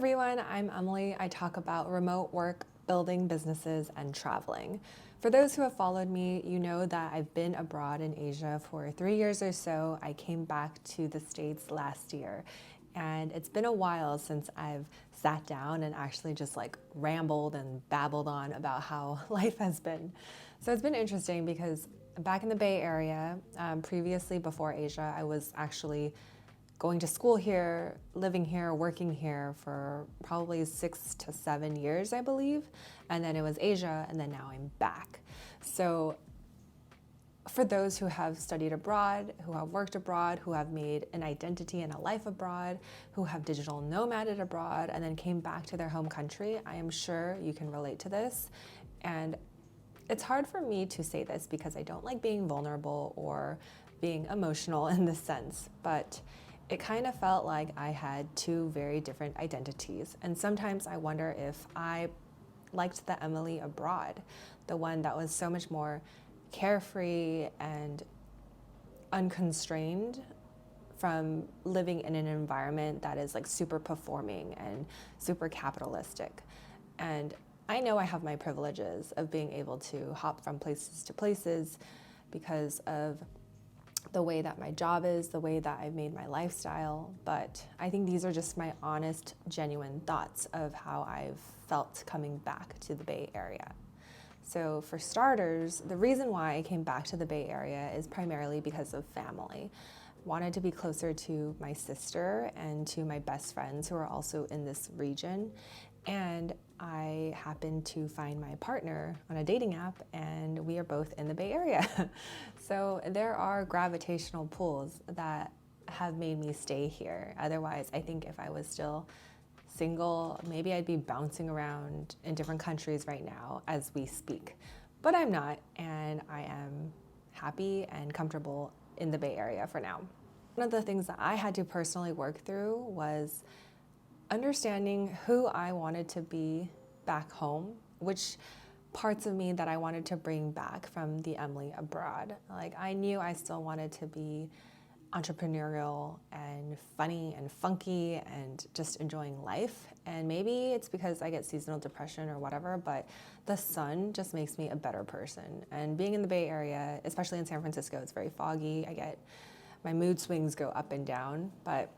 everyone, I'm Emily. I talk about remote work, building businesses, and traveling. For those who have followed me, you know that I've been abroad in Asia for 3 years or so. I came back to the States last year, and it's been a while since I've sat down and actually just like rambled and babbled on about how life has been. So it's been interesting because back in the Bay Area, previously before Asia, I was actually going to school here, living here, working here for probably 6 to 7 years, I believe. And then it was Asia, and then now I'm back. So for those who have studied abroad, who have worked abroad, who have made an identity and a life abroad, who have digital nomaded abroad, and then came back to their home country, I am sure you can relate to this. And it's hard for me to say this because I don't like being vulnerable or being emotional in this sense, but it kind of felt like I had two very different identities. And sometimes I wonder if I liked the Emily abroad, the one that was so much more carefree and unconstrained from living in an environment that is like super performing and super capitalistic. And I know I have my privileges of being able to hop from places to places because of the way that my job is, the way that I've made my lifestyle, but I think these are just my honest, genuine thoughts of how I've felt coming back to the Bay Area. So for starters, the reason why I came back to the Bay Area is primarily because of family. Wanted to be closer to my sister and to my best friends who are also in this region. And I happened to find my partner on a dating app, and we are both in the Bay Area. So there are gravitational pulls that have made me stay here. Otherwise, I think if I was still single, maybe I'd be bouncing around in different countries right now as we speak. But I'm not, and I am happy and comfortable in the Bay Area for now. One of the things that I had to personally work through was understanding who I wanted to be back home, which parts of me that I wanted to bring back from the Emily abroad. Like I knew I still wanted to be entrepreneurial and funny and funky and just enjoying life. And maybe it's because I get seasonal depression or whatever, but the sun just makes me a better person. And being in the Bay Area, especially in San Francisco, it's very foggy. My mood swings go up and down, but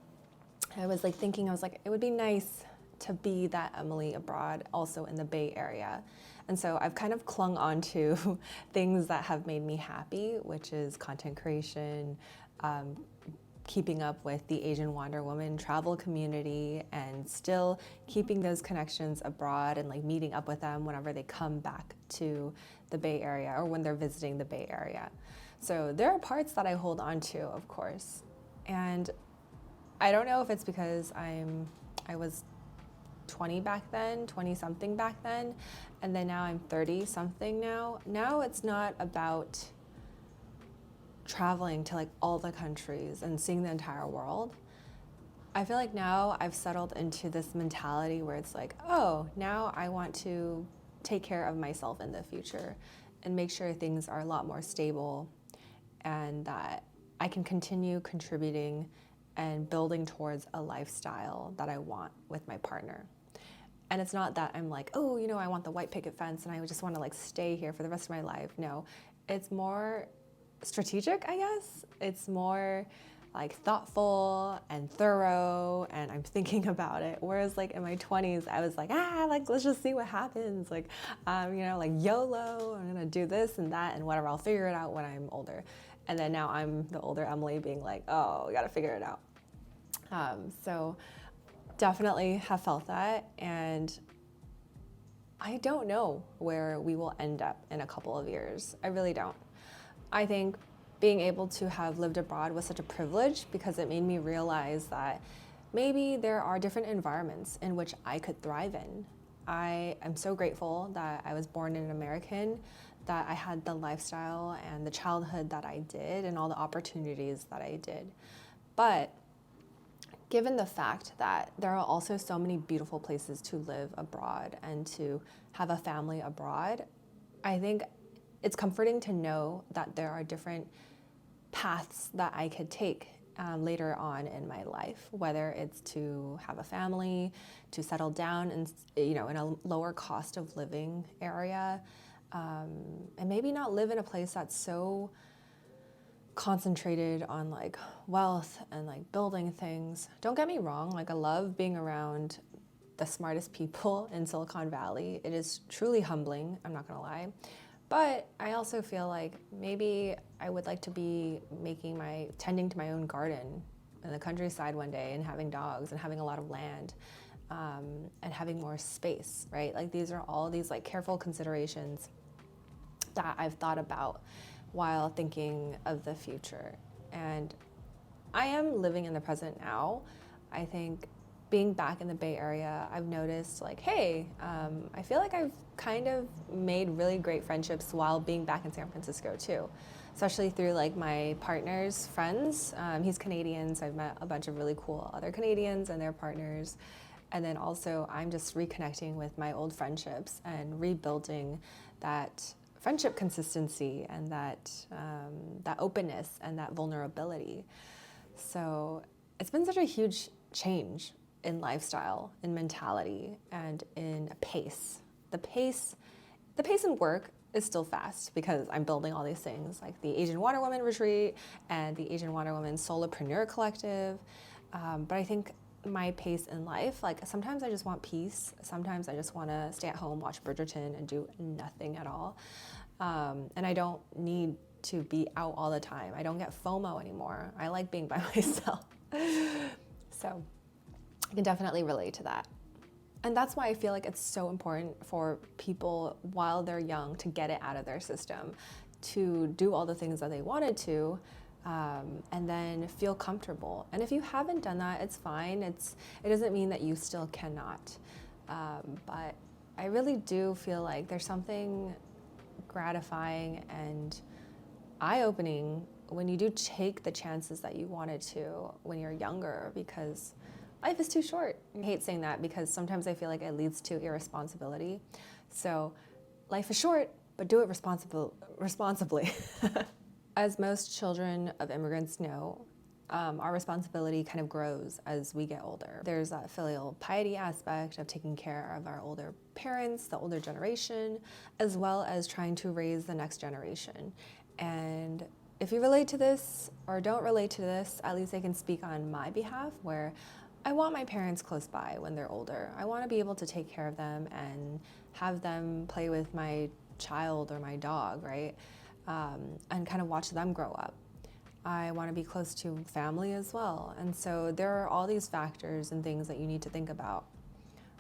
I was like thinking, it would be nice to be that Emily abroad also in the Bay Area. And so I've kind of clung on to things that have made me happy, which is content creation, keeping up with the Asian Wonder Woman travel community, and still keeping those connections abroad and like meeting up with them whenever they come back to the Bay Area or when they're visiting the Bay Area. So there are parts that I hold on to, of course. And I don't know if it's because I was 20 back then, 20 something back then, and then now I'm 30 something now. Now it's not about traveling to like all the countries and seeing the entire world. I feel like now I've settled into this mentality where it's like, oh, now I want to take care of myself in the future and make sure things are a lot more stable and that I can continue contributing and building towards a lifestyle that I want with my partner. And it's not that I'm like, oh, I want the white picket fence and I just want to like stay here for the rest of my life. No, it's more strategic, I guess. It's more like thoughtful and thorough, and I'm thinking about it. Whereas like in my 20s, I was like, let's just see what happens. Like, like YOLO, I'm gonna do this and that and whatever. I'll figure it out when I'm older. And then now I'm the older Emily being like, oh, we gotta figure it out. So definitely have felt that, and I don't know where we will end up in a couple of years. I really don't. I think being able to have lived abroad was such a privilege because it made me realize that maybe there are different environments in which I could thrive in. I am so grateful that I was born an American, that I had the lifestyle and the childhood that I did and all the opportunities that I did. But given the fact that there are also so many beautiful places to live abroad and to have a family abroad, I think it's comforting to know that there are different paths that I could take later on in my life, whether it's to have a family, to settle down and, in a lower cost of living area, and maybe not live in a place that's so concentrated on like wealth and like building things. Don't get me wrong, like I love being around the smartest people in Silicon Valley. It is truly humbling, I'm not gonna lie. But I also feel like maybe I would like to be tending to my own garden in the countryside one day and having dogs and having a lot of land, and having more space, right? Like these are all these like careful considerations that I've thought about while thinking of the future. And I am living in the present now. I think being back in the Bay Area, I've noticed like, hey, I feel like I've kind of made really great friendships while being back in San Francisco too, especially through like my partner's friends. He's Canadian, so I've met a bunch of really cool other Canadians and their partners. And then also I'm just reconnecting with my old friendships and rebuilding that friendship consistency and that openness and that vulnerability. So it's been such a huge change in lifestyle, in mentality, and in pace. The pace in work is still fast because I'm building all these things like the Asian Water Woman Retreat and the Asian Water Woman Solopreneur Collective. But I think my pace in life, like sometimes I just want peace. Sometimes I just want to stay at home, watch Bridgerton, and do nothing at all. And I don't need to be out all the time. I don't get FOMO anymore. I like being by myself. So I can definitely relate to that. And that's why I feel like it's so important for people while they're young to get it out of their system, to do all the things that they wanted to, and then feel comfortable. And if you haven't done that, it's fine. It doesn't mean that you still cannot. But I really do feel like there's something gratifying and eye-opening when you do take the chances that you wanted to when you're younger, because life is too short. I hate saying that because sometimes I feel like it leads to irresponsibility. So life is short, but do it responsibly. As most children of immigrants know, our responsibility kind of grows as we get older. There's that filial piety aspect of taking care of our older parents, the older generation, as well as trying to raise the next generation. And if you relate to this or don't relate to this, at least I can speak on my behalf, where I want my parents close by when they're older. I want to be able to take care of them and have them play with my child or my dog, right? And kind of watch them grow up. I want to be close to family as well. And so there are all these factors and things that you need to think about,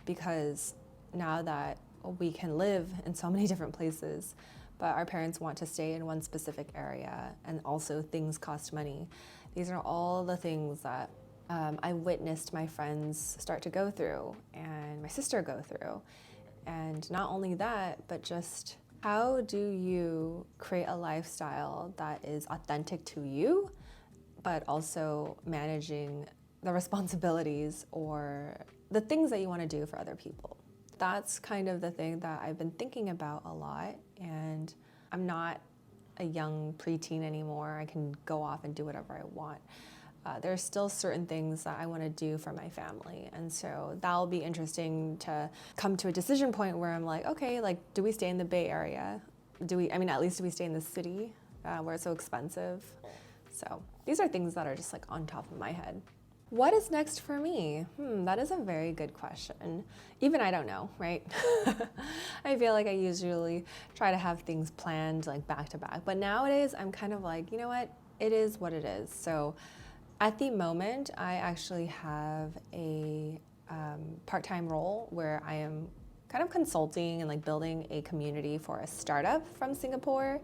because now that we can live in so many different places, but our parents want to stay in one specific area, and also things cost money. These are all the things that I witnessed my friends start to go through and my sister go through. And not only that, but just how do you create a lifestyle that is authentic to you, but also managing the responsibilities or the things that you want to do for other people? That's kind of the thing that I've been thinking about a lot. And I'm not a young preteen anymore. I can go off and do whatever I want. There's still certain things that I want to do for my family. And so that'll be interesting to come to a decision point where I'm like, okay, like, do we stay in the Bay Area? At least do we stay in the city where it's so expensive? So these are things that are just like on top of my head. What is next for me? That is a very good question. Even I don't know, right? I feel like I usually try to have things planned like back to back. But nowadays I'm kind of like, you know what? It is what it is. So at the moment, I actually have a part-time role where I am kind of consulting and like building a community for a startup from Singapore.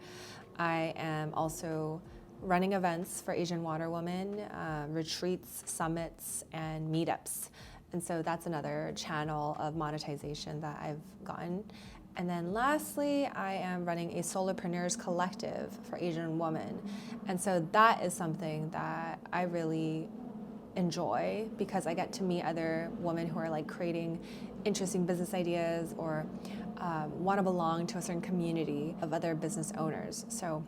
I am also running events for Asian Water Woman, retreats, summits, and meetups. And so that's another channel of monetization that I've gotten. And then lastly, I am running a Solopreneurs Collective for Asian Women. And so that is something that I really enjoy, because I get to meet other women who are like creating interesting business ideas or want to belong to a certain community of other business owners. So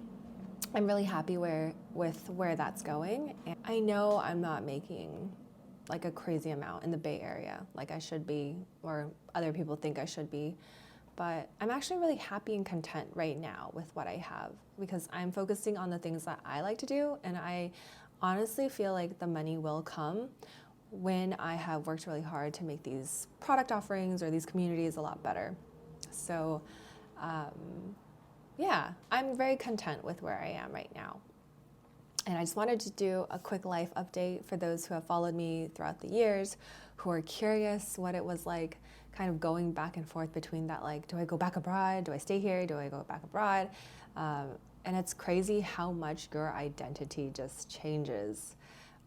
I'm really happy with where that's going. And I know I'm not making like a crazy amount in the Bay Area like I should be, or other people think I should be. But I'm actually really happy and content right now with what I have, because I'm focusing on the things that I like to do, and I honestly feel like the money will come when I have worked really hard to make these product offerings or these communities a lot better. So yeah, I'm very content with where I am right now. And I just wanted to do a quick life update for those who have followed me throughout the years, who are curious what it was like kind of going back and forth between that, like, do I go back abroad? Do I stay here? Do I go back abroad? And it's crazy how much your identity just changes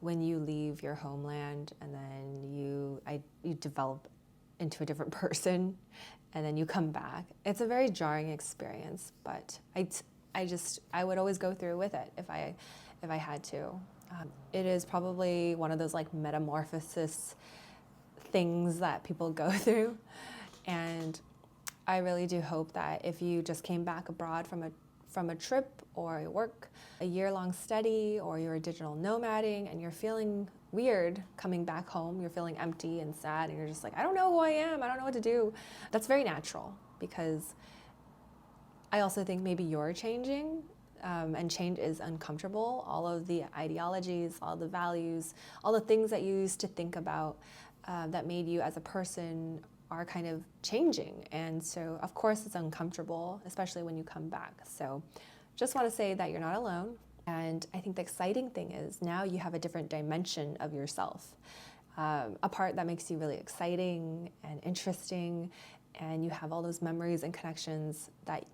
when you leave your homeland, and then you develop into a different person, and then you come back. It's a very jarring experience, but I would always go through with it if I had to. It is probably one of those like metamorphosis things that people go through, and I really do hope that if you just came back abroad from a trip or a work, a year-long study, or you're digital nomading and you're feeling weird coming back home, you're feeling empty and sad, and you're just like, I don't know who I am, I don't know what to do. That's very natural, because I also think maybe you're changing, and change is uncomfortable. All of the ideologies, all the values, all the things that you used to think about that made you as a person are kind of changing. And so, of course, it's uncomfortable, especially when you come back. So just want to say that you're not alone. And I think the exciting thing is now you have a different dimension of yourself, a part that makes you really exciting and interesting. And you have all those memories and connections that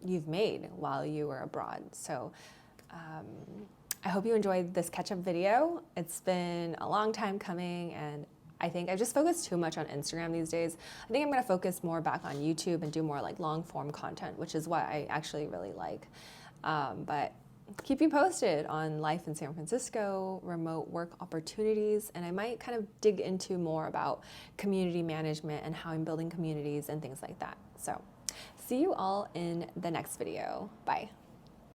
you've made while you were abroad. So I hope you enjoyed this catch-up video. It's been a long time coming, and I think I've just focused too much on Instagram these days. I think I'm gonna focus more back on YouTube and do more like long form content, which is what I actually really like. But keep you posted on life in San Francisco, remote work opportunities, and I might kind of dig into more about community management and how I'm building communities and things like that. So see you all in the next video. Bye.